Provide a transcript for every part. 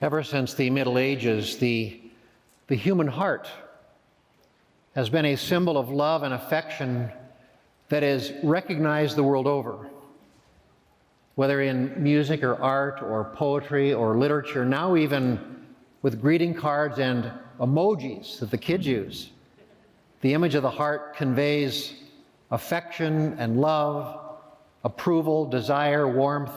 Ever since the Middle Ages, the human heart has been a symbol of love and affection that is recognized the world over. Whether in music or art or poetry or literature, now even with greeting cards and emojis that the kids use, the image of the heart conveys affection and love, approval, desire, warmth,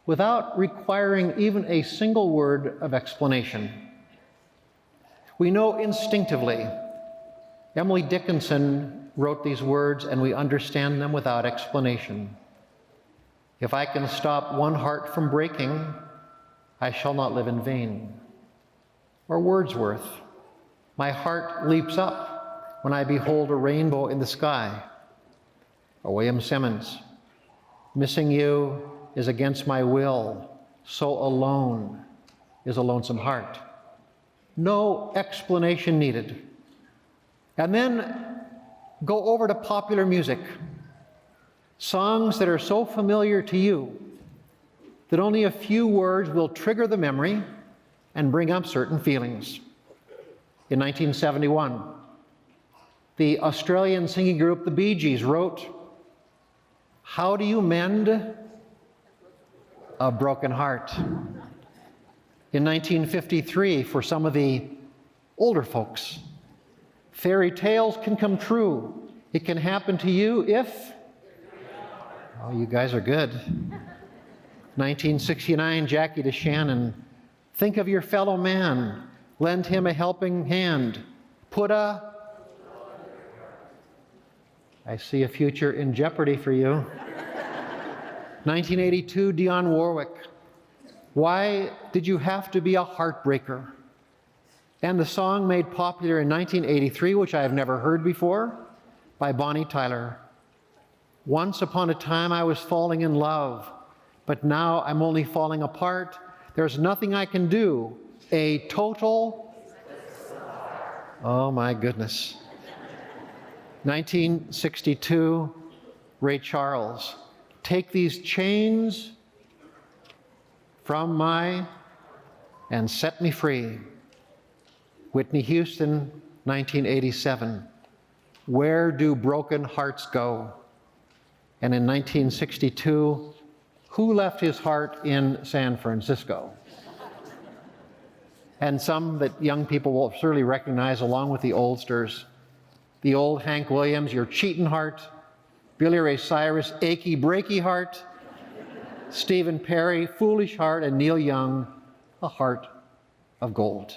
without requiring even a single word of explanation. We know instinctively. Emily Dickinson wrote these words, and we understand them without explanation. If I can stop one heart from breaking, I shall not live in vain. Or Wordsworth, my heart leaps up when I behold a rainbow in the sky. Or William Simmons, missing you is against my will, so alone is a lonesome heart. No explanation needed. And then go over to popular music. Songs that are so familiar to you that only a few words will trigger the memory and bring up certain feelings. In 1971, the Australian singing group the Bee Gees wrote, "How do you mend a broken heart?" In 1953, for some of the older folks, fairy tales can come true. It can happen to you if... Oh, you guys are good. 1969, Jackie DeShannon, think of your fellow man, lend him a helping hand, put a... I see a future in jeopardy for you. 1982, Dionne Warwick, why did you have to be a heartbreaker? And the song made popular in 1983, which I have never heard before, by Bonnie Tyler. Once upon a time I was falling in love, but now I'm only falling apart. There's nothing I can do. A total... Oh my goodness. 1962, Ray Charles, take these chains from my and set me free. Whitney Houston, 1987, where do broken hearts go? And in 1962, who left his heart in San Francisco? And some that young people will certainly recognize along with the oldsters. The old Hank Williams, Your Cheatin' Heart, Billy Ray Cyrus, Achy Breaky Heart, Stephen Perry, Foolish Heart, and Neil Young, A Heart of Gold.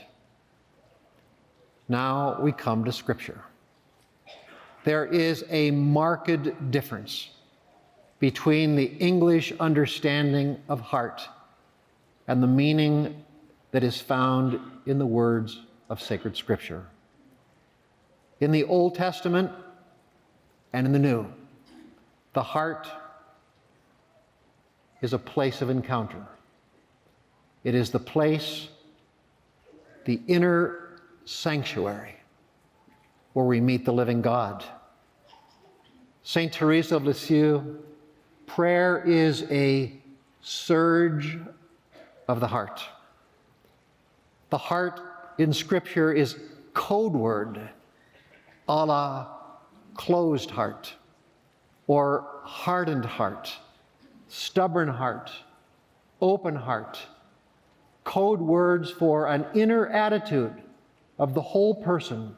Now we come to Scripture. There is a marked difference between the English understanding of heart and the meaning that is found in the words of sacred Scripture. In the Old Testament and in the New, the heart is a place of encounter. It is the place, the inner sanctuary, where we meet the living God. Saint Teresa of Lisieux, prayer is a surge of the heart. The heart in Scripture is code word, a la closed heart, or hardened heart, stubborn heart, open heart, code words for an inner attitude of the whole person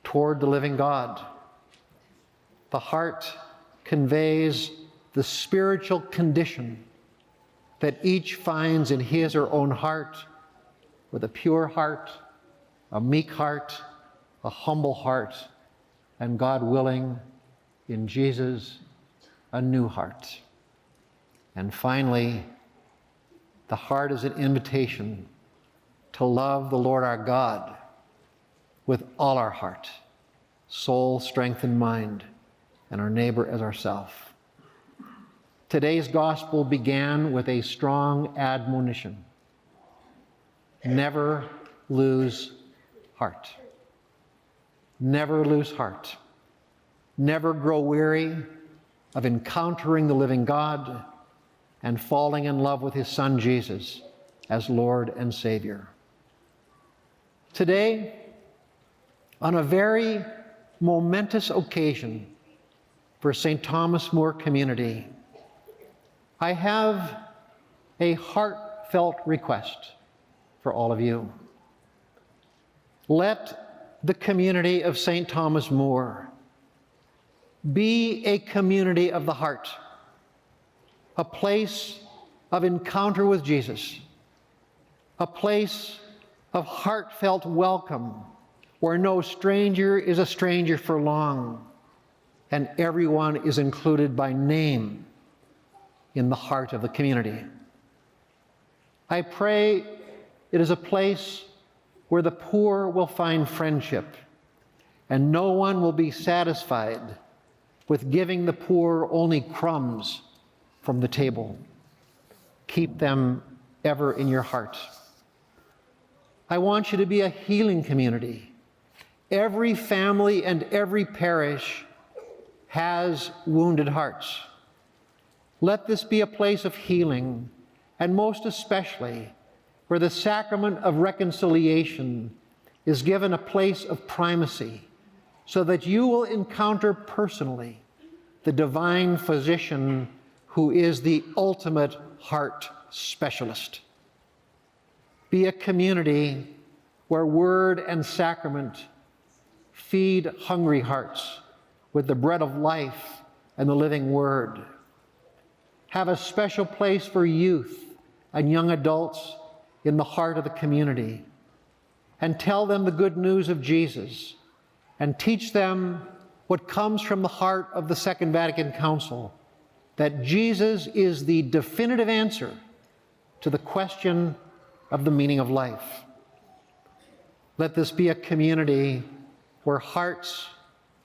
toward the living God. The heart conveys the spiritual condition that each finds in his or own heart, with a pure heart, a meek heart, a humble heart, and God willing, in Jesus, a new heart. And finally, the heart is an invitation to love the Lord our God with all our heart, soul, strength, and mind, and our neighbor as ourself. Today's gospel began with a strong admonition. Never lose heart. Never lose heart. Never grow weary of encountering the living God and falling in love with his Son, Jesus, as Lord and Savior. Today, on a very momentous occasion for St. Thomas More community, I have a heartfelt request for all of you. Let the community of St. Thomas More be a community of the heart, a place of encounter with Jesus, a place of heartfelt welcome where no stranger is a stranger for long and everyone is included by name in the heart of the community. I pray it is a place where the poor will find friendship and no one will be satisfied with giving the poor only crumbs from the table. Keep them ever in your heart. I want you to be a healing community. Every family and every parish has wounded hearts. Let this be a place of healing, and most especially where the sacrament of reconciliation is given a place of primacy, so that you will encounter personally the divine physician who is the ultimate heart specialist. Be a community where word and sacrament feed hungry hearts with the bread of life and the living word. Have a special place for youth and young adults in the heart of the community, and tell them the good news of Jesus, and teach them what comes from the heart of the Second Vatican Council, that Jesus is the definitive answer to the question of the meaning of life. Let this be a community where hearts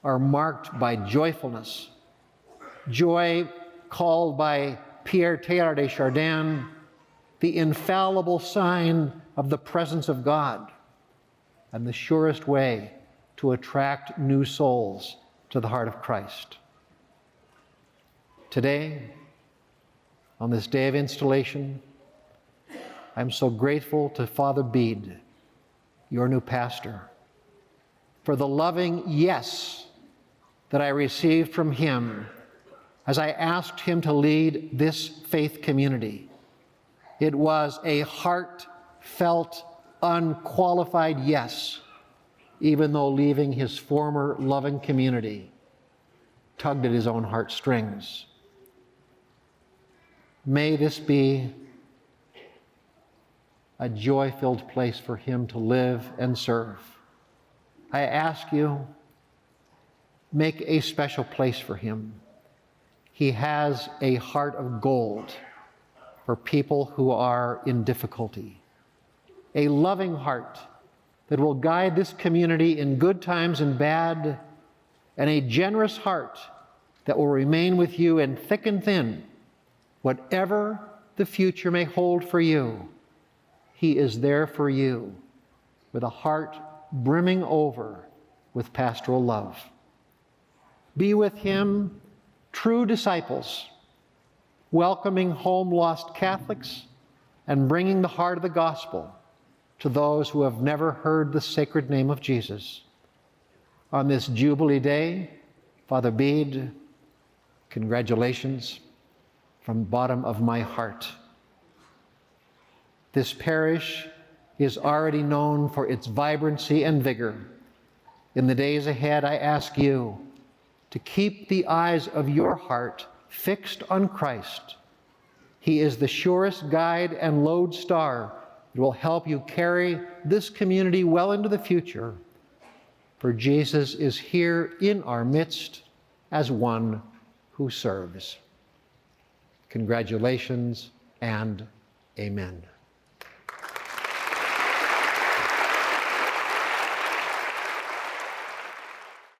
are marked by joyfulness, joy called by Pierre Teilhard de Chardin the infallible sign of the presence of God and the surest way to attract new souls to the heart of Christ. Today, on this day of installation, I'm so grateful to Father Bede, your new pastor, for the loving yes that I received from him as I asked him to lead this faith community. It was a heartfelt, unqualified yes, even though leaving his former loving community tugged at his own heartstrings. May this be a joy-filled place for him to live and serve. I ask you, make a special place for him. He has a heart of gold for people who are in difficulty, a loving heart that will guide this community in good times and bad, and a generous heart that will remain with you in thick and thin, whatever the future may hold for you. He is there for you with a heart brimming over with pastoral love. Be with him, true disciples, welcoming home lost Catholics and bringing the heart of the gospel to those who have never heard the sacred name of Jesus. On this Jubilee Day, Father Bede, congratulations from the bottom of my heart. This parish is already known for its vibrancy and vigor. In the days ahead, I ask you to keep the eyes of your heart fixed on Christ. He is the surest guide and lodestar that will help you carry this community well into the future, for Jesus is here in our midst as one who serves. Congratulations and amen.